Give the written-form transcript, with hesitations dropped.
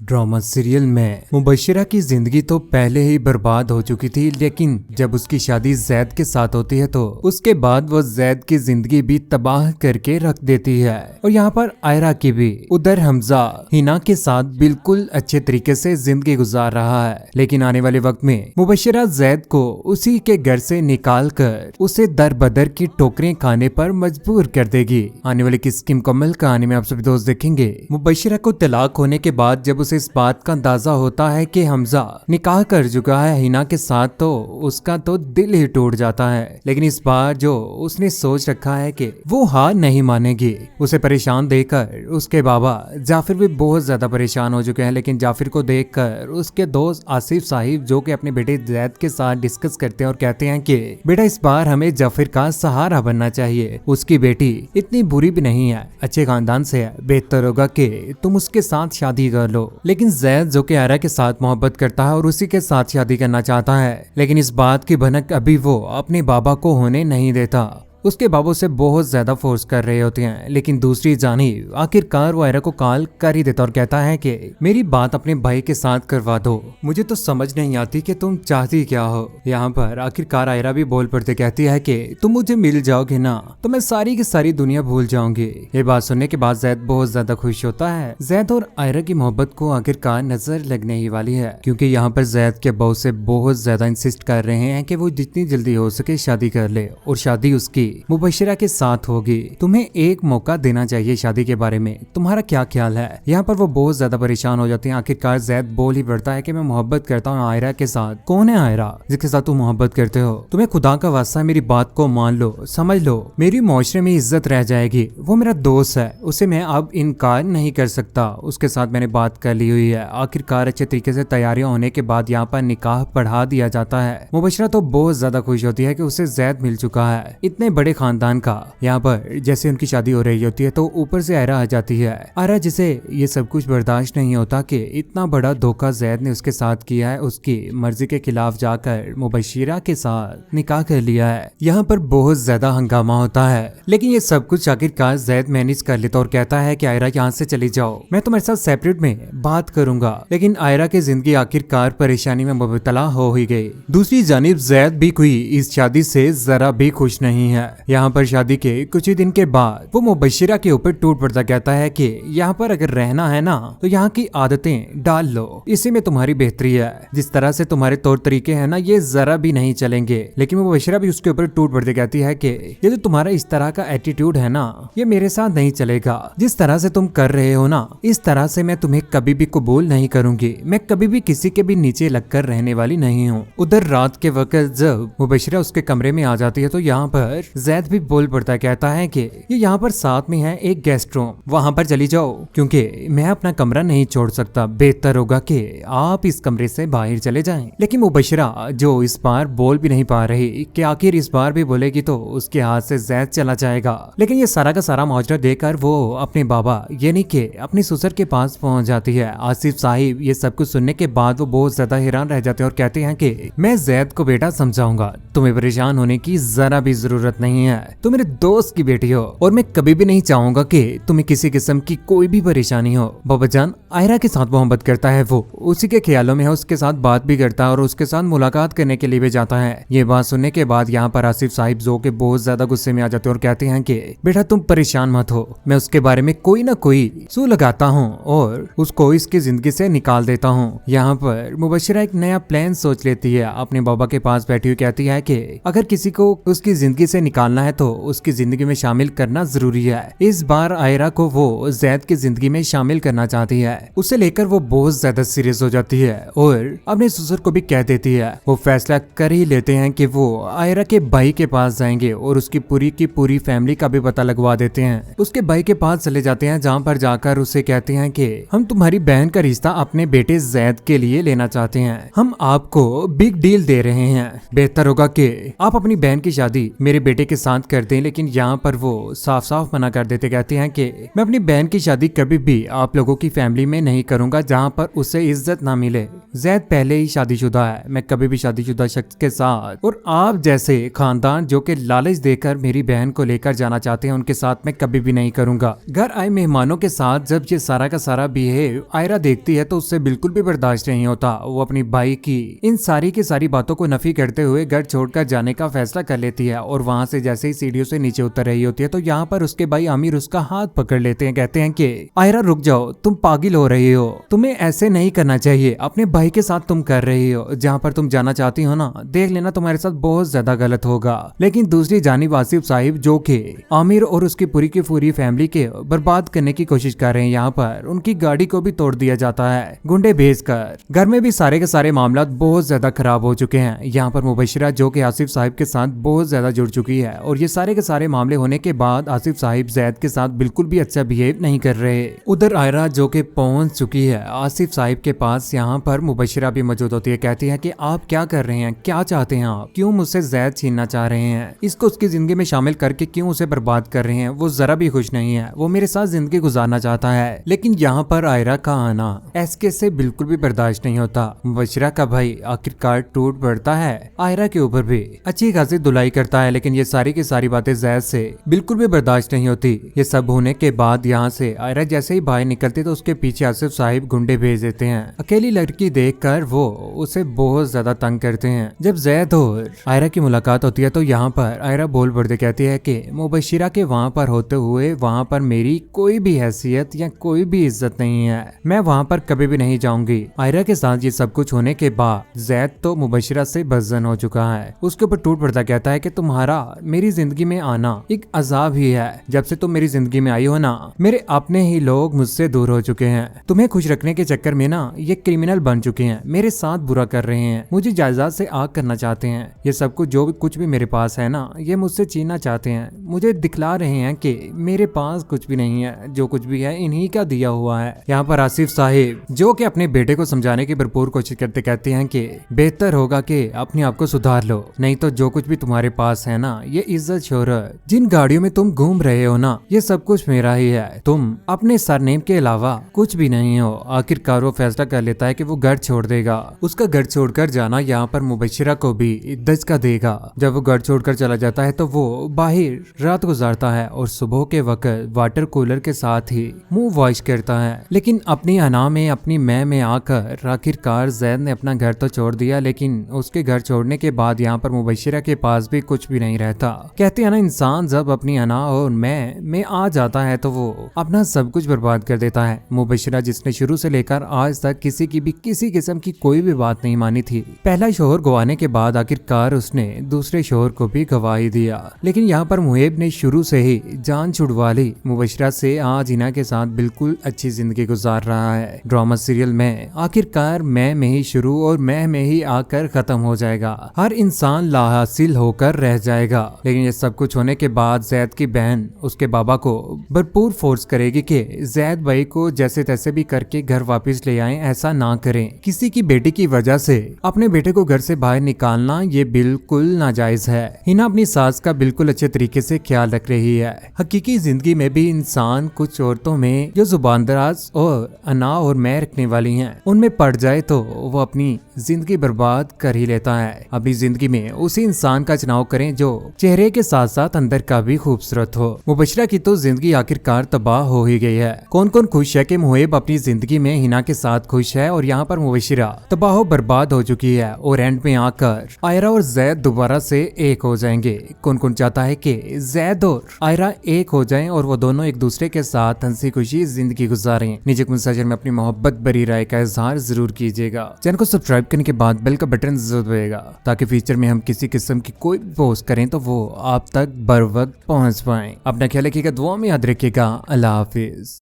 Drama serial में मुबशिरा की जिंदगी तो पहले ही बर्बाद हो चुकी थी, लेकिन जब उसकी शादी जैद के साथ होती है तो उसके बाद वो जैद की जिंदगी भी तबाह करके रख देती है। और यहाँ पर आयरा की भी। उधर हमजा हिना के साथ बिल्कुल अच्छे तरीके से जिंदगी गुजार रहा है, लेकिन आने वाले वक्त में मुबशिरा जैद को उसी के घर से निकाल कर उसे दर बदर की टोकरें खाने पर मजबूर कर देगी। आने वाली किसकी मुकम्मल कहानी में आप सभी दोस्त देखेंगे। मुबशिरा को तलाक होने के बाद जब उसे इस बात का अंदाजा होता है कि हमजा निकाह कर चुका है हिना के साथ, तो उसका तो दिल ही टूट जाता है। लेकिन इस बार जो उसने सोच रखा है कि वो हार नहीं मानेगी। उसे परेशान देखकर उसके बाबा जाफिर भी बहुत ज्यादा परेशान हो चुके हैं, लेकिन जाफिर को देखकर उसके दोस्त आसिफ साहिब जो कि अपने बेटे जैद के साथ डिस्कस करते हैं और कहते हैं कि बेटा इस बार हमें जाफिर का सहारा बनना चाहिए। उसकी बेटी इतनी बुरी भी नहीं है, अच्छे खानदान से है, बेहतर होगा कि तुम उसके साथ शादी कर लो। लेकिन जैद जो कि आयरा के साथ मोहब्बत करता है और उसी के साथ शादी करना चाहता है, लेकिन इस बात की भनक अभी वो अपने बाबा को होने नहीं देता। उसके बाबू से बहुत ज्यादा फोर्स कर रहे होते हैं, लेकिन दूसरी जानिब आखिरकार वो आयरा को कॉल कर ही देता और कहता है कि मेरी बात अपने भाई के साथ करवा दो, मुझे तो समझ नहीं आती कि तुम चाहती क्या हो। यहाँ पर आखिरकार आयरा भी बोल पड़ते कहती है कि तुम मुझे मिल जाओगे ना तो मैं सारी की सारी दुनिया भूल जाऊंगी। ये बात सुनने के बाद जैद बहुत ज्यादा खुश होता है। जैद और आयरा की मोहब्बत को आखिरकार नजर लगने ही वाली है, क्योंकि यहाँ पर जैद के बहू से बहुत ज्यादा इंसिस्ट कर रहे हैं कि वो जितनी जल्दी हो सके शादी कर ले और शादी उसकी मुबशिरा के साथ होगी। तुम्हें एक मौका देना चाहिए शादी के बारे में, तुम्हारा क्या ख्याल है। यहाँ पर वो बहुत ज्यादा परेशान हो जाते हैं। आखिरकार जैद बोल ही पड़ता है कि मैं मोहब्बत करता हूँ आयरा के साथ। कौन है आयरा जिसके साथ तुम मोहब्बत करते हो? तुम्हें खुदा का वास्ता मेरी बात को मान लो, समझ लो, मेरी मुआशरे में इज्जत रह जाएगी। वो मेरा दोस्त है, उसे मैं अब इनकार नहीं कर सकता। उसके साथ मैंने बात कर ली हुई है। आखिरकार अच्छे तरीके से तैयारियां होने के बाद यहाँ पर निकाह पढ़ा दिया जाता है। मुबशिरा तो बहुत ज्यादा खुश होती है कि उसे जैद मिल चुका है, इतने बड़े खानदान का। यहाँ पर जैसे उनकी शादी हो रही होती है तो ऊपर से आयरा आ जाती है। आयरा जिसे ये सब कुछ बर्दाश्त नहीं होता कि इतना बड़ा धोखा जैद ने उसके साथ किया है, उसकी मर्जी के खिलाफ जाकर मुबशिरा के साथ निकाह कर लिया है। यहाँ पर बहुत ज्यादा हंगामा होता है, लेकिन ये सब कुछ आखिरकार जैद मैनेज कर लेता और कहता है कि आयरा यहाँ से चली जाओ, मैं तुम्हारे साथ सेपरेट में बात करूंगा। लेकिन आयरा की जिंदगी आखिरकार परेशानी में मुबतला हो ही गई। दूसरी जानिब जैद भी कोई इस शादी से जरा भी खुश नहीं है। यहाँ पर शादी के कुछ ही दिन के बाद वो मुबशिरा के ऊपर टूट पड़ता, कहता है कि यहाँ पर अगर रहना है ना तो यहाँ की आदतें डाल लो, इसी में तुम्हारी बेहतरी है। जिस तरह से तुम्हारे तौर तरीके हैं ना, ये जरा भी नहीं चलेंगे। लेकिन मुबशिरा भी उसके ऊपर टूट पड़ती, कहती है कि ये जो तुम्हारा इस तरह का एटीट्यूड है ना, ये मेरे साथ नहीं चलेगा। जिस तरह से तुम कर रहे हो ना, इस तरह से मैं तुम्हें कभी भी कबूल नहीं करूंगी। मैं कभी भी किसी के भी नीचे लगकर रहने वाली नहीं हूँ। उधर रात के वक्त जब मुबशिरा उसके कमरे में आ जाती है तो यहाँ पर जैद भी बोल पड़ता है, कहता है कि ये यहाँ पर साथ में है एक गेस्ट रूम, वहाँ पर चली जाओ, क्योंकि मैं अपना कमरा नहीं छोड़ सकता। बेहतर होगा कि आप इस कमरे से बाहर चले जाएं। लेकिन मुबशिरा जो इस बार बोल भी नहीं पा रही कि आखिर इस बार भी बोलेगी तो उसके हाथ से जैद चला जाएगा। लेकिन ये सारा का सारा माजरा देखकर वो अपने बाबा यानी कि अपने ससुर के पास पहुंच जाती है। आसिफ साहिब ये सब कुछ सुनने के बाद वो बहुत ज्यादा हैरान रह जाते हैं और कहते हैं कि मैं जैद को बेटा समझाऊंगा, तुम्हें परेशान होने की जरा भी जरूरत नहीं है। तुम मेरे दोस्त की बेटी हो और मैं कभी भी नहीं चाहूंगा कि तुम्हें किसी किस्म की कोई भी परेशानी हो। बाबा जान आयरा के साथ मोहब्बत करता है, वो उसी के ख्यालों में है, उसके साथ बात भी करता है और उसके साथ मुलाकात करने के लिए भी जाता है। ये बात सुनने के बाद यहाँ पर आसिफ साहिब जो के बहुत ज्यादा गुस्से में आ जाते हैं और कहते हैं कि बेटा तुम परेशान मत हो, मैं उसके बारे में कोई ना कोई सू लगाता हूँ और उसको इसकी जिंदगी से निकाल देता हूँ। यहाँ पर मुबशिरा एक नया प्लान सोच लेती है। अपने बाबा के पास बैठी हुई कहती है कि अगर किसी को उसकी जिंदगी से निकालना है तो उसकी जिंदगी में शामिल करना जरूरी है। इस बार आयरा को वो जैद की जिंदगी में शामिल करना चाहती है। उसे लेकर वो बहुत ज्यादा सीरियस हो जाती है और अपने ससुर को भी कह देती है। वो फैसला कर ही लेते हैं कि वो आयरा के भाई के पास जाएंगे और उसकी पूरी की पूरी फैमिली का भी पता लगवा देते हैं। उसके भाई के पास चले जाते हैं, जहाँ पर जाकर उसे कहते हैं कि हम तुम्हारी बहन का रिश्ता अपने बेटे जैद के लिए लेना चाहते हैं। हम आपको बिग डील दे रहे हैं, बेहतर होगा कि आप अपनी बहन की शादी मेरे बेटे के साथ कर दें। लेकिन यहाँ पर वो साफ साफ मना कर देते, कहते हैं कि मैं अपनी बहन की शादी कभी भी आप लोगों की फैमिली में नहीं करूंगा जहाँ पर उसे इज्जत ना मिले। जैद पहले ही शादीशुदा है, मैं कभी भी शादीशुदा शख्स के साथ और आप जैसे खानदान जो कि लालच देकर मेरी बहन को लेकर जाना चाहते हैं उनके साथ मैं कभी भी नहीं करूंगा। घर आए मेहमानों के साथ जब ये सारा का सारा बिहेव आयरा देखती है तो उससे बिल्कुल भी बर्दाश्त नहीं होता। वो अपनी भाई की इन सारी की सारी बातों को नफी करते हुए घर छोड़कर जाने का फैसला कर लेती है और वहां से जैसे ही सीढ़ियों से नीचे उतर रही होती है तो यहाँ पर उसके भाई आमिर उसका हाथ पकड़ लेते हैं, कहते हैं कि आयरा रुक जाओ, तुम पागल हो रही हो, तुम्हें ऐसे नहीं करना चाहिए, अपने भाई के साथ तुम कर रही हो, जहाँ पर तुम जाना चाहती हो ना देख लेना तुम्हारे साथ बहुत ज्यादा गलत होगा। लेकिन दूसरी जानिब आसिफ साहिब जो कि आमिर और उसकी पूरी की पूरी फैमिली के बर्बाद करने की कोशिश कर रहे हैं, यहाँ पर उनकी गाड़ी को भी तोड़ दिया जाता है गुंडे भेजकर। घर में भी सारे के सारे मामला बहुत ज्यादा खराब हो चुके हैं। यहाँ पर मुबशिरा जो कि आसिफ साहिब के साथ बहुत ज्यादा जुड़ चुकी है और ये सारे के सारे मामले होने के बाद आसिफ साहिब जैद के साथ बिल्कुल भी अच्छा बिहेव नहीं कर रहे। उधर आयरा जो कि पहुंच चुकी है आसिफ साहिब के पास, यहाँ पर मुबशिरा भी मौजूद होती है, कहती है कि आप क्या कर रहे हैं, क्या चाहते हैं आप, क्यों मुझसे जैद छीनना चाह रहे हैं, इसको उसकी जिंदगी में शामिल करके क्यों उसे बर्बाद कर रहे हैं। वो जरा भी खुश नहीं है, वो मेरे साथ जिंदगी गुजारना चाहता है। लेकिन यहाँ पर आयरा का आना एसके से बिल्कुल भी बर्दाश्त नहीं होता। मुबशिरा का भाई आखिरकार टूट पड़ता है आयरा के ऊपर भी अच्छी खासी धुलाई करता है, लेकिन ये सारी की सारी बातें जैद से बिल्कुल भी बर्दाश्त नहीं होती। ये सब होने के बाद यहाँ से आयरा जैसे ही बाहर निकलती तो उसके पीछे आसिफ साहिब गुंडे भेज देते हैं। अकेली लड़की देखकर वो उसे बहुत ज्यादा तंग करते हैं। जब जैद और आयरा की मुलाकात होती है तो यहाँ पर आयरा बोल पड़ते कहती है कि मुबशिरा के वहाँ पर होते हुए वहाँ पर मेरी कोई भी हैसियत या कोई भी इज्जत नहीं है, मैं वहाँ पर कभी भी नहीं जाऊंगी। आयरा के साथ ये सब कुछ होने के बाद जैद तो मुबशिरा से बज़न हो चुका है, उसके ऊपर टूट पड़ता कहता है कि तुम्हारा मेरी जिंदगी में आना एक अजाब ही है। जब से तुम मेरी जिंदगी में आई हो ना मेरे अपने ही लोग मुझसे दूर हो चुके हैं, तुम्हें खुश रखने के चक्कर में ना ये क्रिमिनल बन चुके हैं, मेरे साथ बुरा कर रहे हैं, मुझे जायदाद से आग करना चाहते हैं, ये सब कुछ जो भी कुछ भी मेरे पास है ना ये मुझसे छीनना चाहते हैं, मुझे दिखला रहे हैं कि मेरे पास कुछ भी नहीं है, जो कुछ भी है इन्हीं का दिया हुआ है। यहाँ पर आसिफ साहिब जो कि अपने बेटे को समझाने की भरपूर कोशिश करते कहते हैं कि बेहतर होगा कि अपने आप को सुधार लो, नहीं तो जो कुछ भी तुम्हारे पास है ना ये इज्जत शोहरत, जिन गाड़ियों में तुम घूम रहे हो ना ये सब कुछ मेरा ही है, तुम अपने सरनेम के अलावा कुछ भी नहीं हो। आखिरकार वो फैसला कर लेता है कि वो घर छोड़ देगा। उसका घर छोड़कर जाना यहाँ पर मुबशिरा को भी धचका देगा। जब वो घर छोड़कर चला जाता है तो वो बाहर रात गुजारता है और सुबह के वक्त वाटर कूलर के साथ ही मुंह वॉश करता है। लेकिन अपनी अना में अपनी मैं में आकर आखिरकार जैद ने अपना घर तो छोड़ दिया, लेकिन उसके घर छोड़ने के बाद यहाँ पर मुबशिरा के पास भी कुछ भी नहीं रहता। कहते हैं ना इंसान जब अपनी अना और मैं में आ जाता है तो वो अपना सब कुछ बर्बाद कर देता है। मुबशिरा जिसने शुरू से लेकर आज तक किसी की भी किसी किस्म की कोई भी बात नहीं मानी थी, पहला शोहर गवाने के बाद आखिरकार उसने दूसरे शोहर को भी गवा ही दिया। लेकिन यहाँ पर मुहेब ने शुरू से ही जान छुड़वा ली मुबशिरा से, आज हिना के साथ बिल्कुल अच्छी जिंदगी गुजार रहा है। ड्रामा सीरियल में आखिरकार मैं में ही शुरू और मैं में ही आकर खत्म हो जाएगा, हर इंसान लाहासिल होकर रह जाएगा। लेकिन ये सब कुछ होने के बाद जैद की बहन उसके बाबा को भरपूर फोर्स करेगी कि जैद भाई को जैसे तैसे भी करके घर वापस ले आएं, ऐसा ना करें। किसी की बेटी की वजह से अपने बेटे को घर से बाहर निकालना ये बिल्कुल नाजायज है। हिना अपनी सास का बिल्कुल अच्छे तरीके से ख्याल रख रही है। हकीकी जिंदगी में भी इंसान कुछ औरतों में जो जुबानदराज और अना और मैं रखने वाली हैं उनमें पड़ जाए तो वो अपनी जिंदगी बर्बाद कर ही लेता है। अपनी जिंदगी में उसी इंसान का चुनाव करें जो चेहरे के साथ साथ अंदर का भी खूबसूरत हो। मुबशिरा की तो जिंदगी आखिरकार तबाह हो ही गई है। कौन कौन खुश है कि मुहेब अपनी जिंदगी में हिना के साथ खुश है और यहाँ पर मुबशिरा तबाह बर्बाद हो चुकी है और एंड में आकर आयरा और जैद दोबारा से एक हो जाएंगे। कौन कौन चाहता है कि जैद और आयरा एक हो जाएं और वो दोनों एक दूसरे के साथ हंसी खुशी जिंदगी गुजारें? नीचे कमेंट सेक्शन में अपनी मोहब्बत भरी राय का इजहार जरूर कीजिएगा। चैनल को सब्सक्राइब करने के बाद बेल का बटन जरूर दबाइएगा ताकि फ्यूचर में हम किसी किस्म की कोई भी पोस्ट करें तो वो आप तक बर वक्त पहुंच पाए। अपना ख्याल रखिएगा, दुआ में याद रखिएगा। अल्लाह हाफिज।